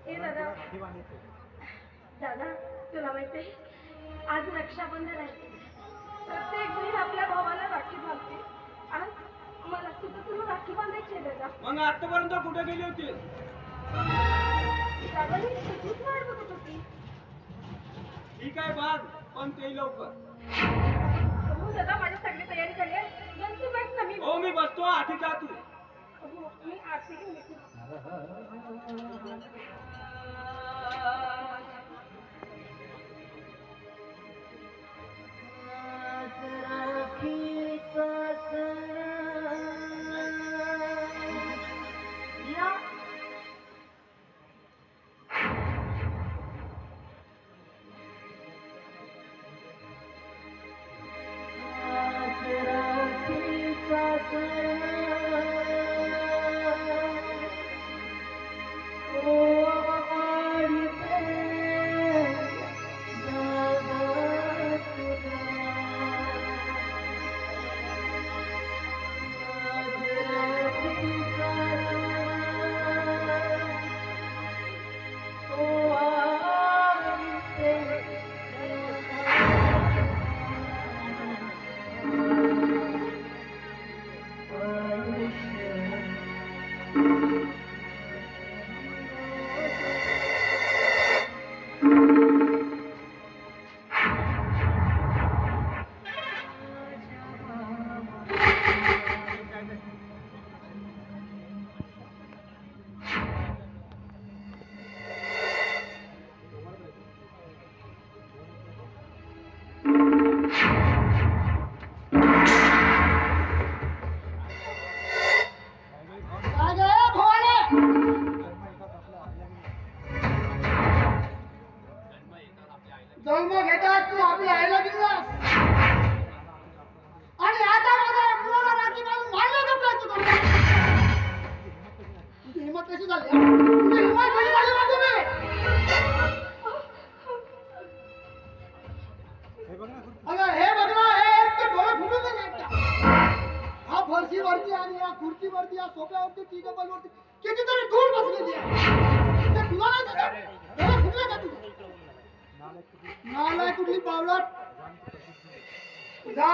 ए दादा दादा तुला माहिती आहे आज रक्षाबंधन आहे. प्रत्येक बहीण आपल्या भावाला राखी बांधते. आज मला सुद्धा तुला राखी बांधायची आहे दादा. मग आतापर्यंत कुठे गेली होती? दादा मी तुझीच वाट बघत होती. ठीक आहे बांध, पण ते लवकर. हो दादा माझी सगळी तयारी झाली आहे. तू बस ना मी. हो मी बसतो आधी जा तू. हो मी आरती घेऊन येते. जन्म घेतात तू आपल्या आईला दिलास आणि आता माझा मुलाला राखी बांधून मारण्याचा प्रयत्न करतो. तुझी हिंमत कशी झाली? तुझी हिंमत कशी झाली ना तुम्ही? अगं हे बघ ना, हे इतके डोळे फुटून गेले का? हा फरशीवरती आणि या खुर्चीवरती या सोफ्यावरती टी टेबलवरती कितीतरी धूळ बसलेली आहे. ते तुला नाही दिसत? डोळे फुटले का तुझे? नालाय कुठली पावलात जा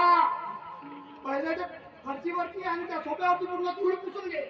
पहिले ते फरशीवरती आणि त्या सोफ्यावरती पूर्ण धूळ पुसून घे.